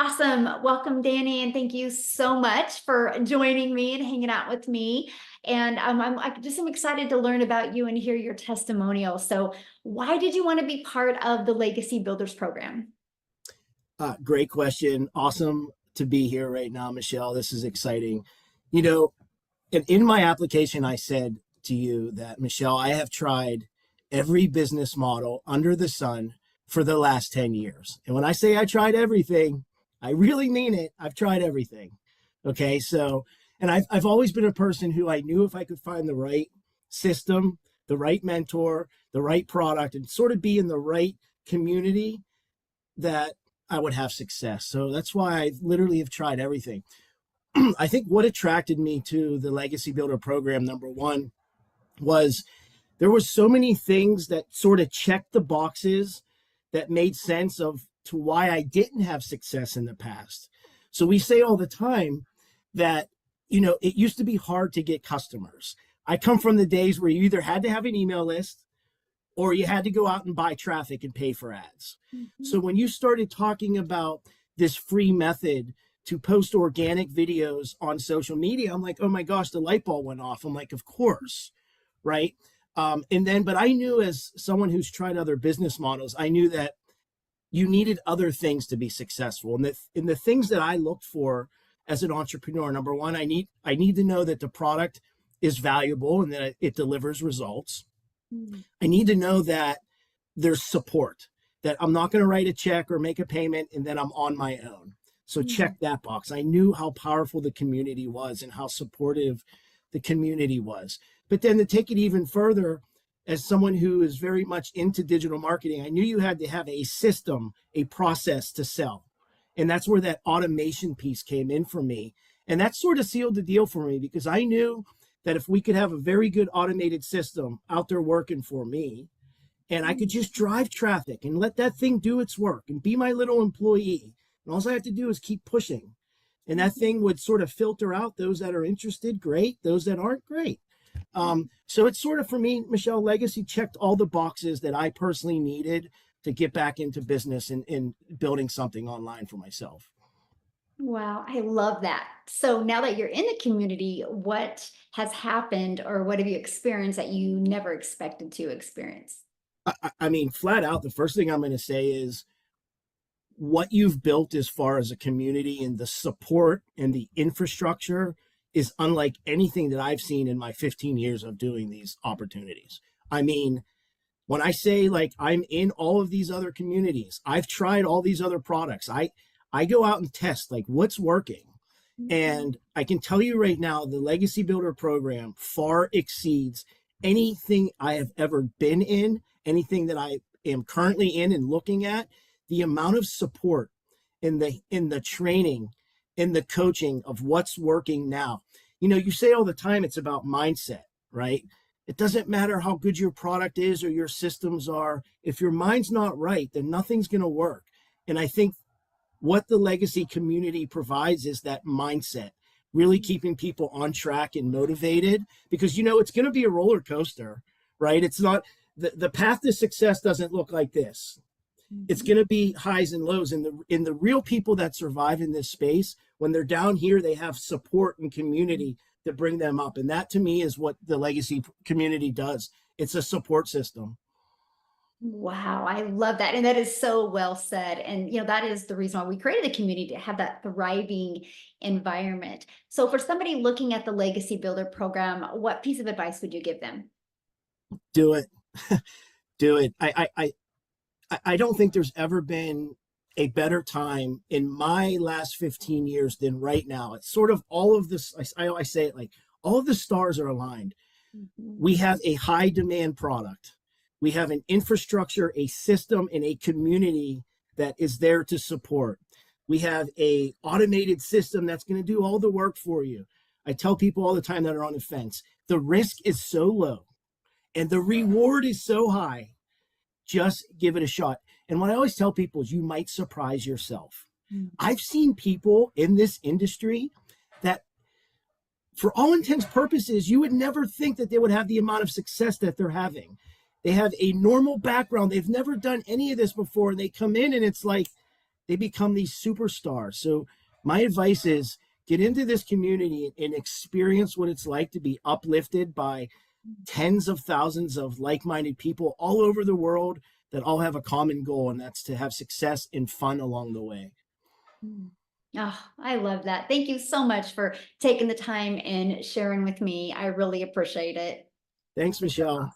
Awesome. Welcome, Danny, and thank you so much for joining me and hanging out with me. And I'm excited to learn about you and hear your testimonial. So, why did you want to be part of the Legacy Builders program? Great question. Awesome to be here right now, Michelle. This is exciting. You know, in my application, I said to you that, Michelle, I have tried every business model under the sun for the last 10 years. And when I say I tried everything, I really mean it. I've tried everything. Okay. So, and I've always been a person who I knew if I could find the right system, the right mentor, the right product, and sort of be in the right community, that I would have success. So that's why I literally have tried everything. I think what attracted me to the Legacy Builder program, number one, was there were so many things that sort of checked the boxes that made sense of to why I didn't have success in the past. So we say all the time that, it used to be hard to get customers. I come from the days where you either had to have an email list or you had to go out and buy traffic and pay for ads. Mhm. So when you started talking about this free method to post organic videos on social media, I'm like, oh my gosh, the light bulb went off. I'm like, of course, right? But I knew, as someone who's tried other business models, I knew that you needed other things to be successful. And the things that I looked for as an entrepreneur, number one, I need to know that the product is valuable and that it delivers results. Mhm. I need to know that there's support, that I'm not going to write a check or make a payment and then I'm on my own. So Mhm. check that box. I knew how powerful the community was and how supportive the community was. But then to take it even further, as someone who is very much into digital marketing, I knew you had to have a system, a process to sell. And that's where that automation piece came in for me. And that sort of sealed the deal for me, because I knew that if we could have a very good automated system out there working for me, and I could just drive traffic and let that thing do its work and be my little employee, and all I have to do is keep pushing, and that Mhm. thing would sort of filter out those that are interested, great, those that aren't, great. So it's sort of, for me, Michelle, Legacy checked all the boxes that I personally needed to get back into business and building something online for myself. Wow, I love that. So now that you're in the community, what has happened or what have you experienced that you never expected to experience? I mean, flat out, the first thing I'm going to say is what you've built as far as a community and the support and the infrastructure is unlike anything that I've seen in my 15 years of doing these opportunities. I mean, when I say, like, I'm in all of these other communities, I've tried all these other products. I go out and test, like, what's working. Mhm. And I can tell you right now, the Legacy Builder program far exceeds anything I have ever been in, anything that I am currently in and looking at. The amount of support in the training, in the coaching of what's working now. You say all the time it's about mindset, right? It doesn't matter how good your product is or your systems are. If your mind's not right, then nothing's going to work. And I think what the Legacy community provides is that mindset, really keeping people on track and motivated, because it's going to be a roller coaster, right? It's not the path to success doesn't look like this. It's Mhm. going to be highs and lows, and the real people that survive in this space, when they're down here, they have support and community to bring them up. And that, to me, is what the Legacy community does. It's a support system. Wow, I love that. And that is so well said. And, that is the reason why we created a community to have that thriving environment. So, for somebody looking at the Legacy Builder program, what piece of advice would you give them? Do it. Do it. I don't think there's ever been a better time in my last 15 years than right now. It's sort of all of this. I say it like all of the stars are aligned. Mhm. We have a high demand product. We have an infrastructure, a system, and a community that is there to support. We have a automated system that's going to do all the work for you. I tell people all the time that are on the fence, the risk is so low and the reward is so high. Just give it a shot. And what I always tell people is you might surprise yourself. Mhm. I've seen people in this industry that, for all intents purposes, you would never think that they would have the amount of success that they're having. They have a normal background. They've never done any of this before. And they come in and it's like they become these superstars. So my advice is get into this community and experience what it's like to be uplifted by tens of thousands of like-minded people all over the world that all have a common goal, and that's to have success and fun along the way. Mm. Oh, I love that. Thank you so much for taking the time and sharing with me. I really appreciate it. Thanks, Michelle.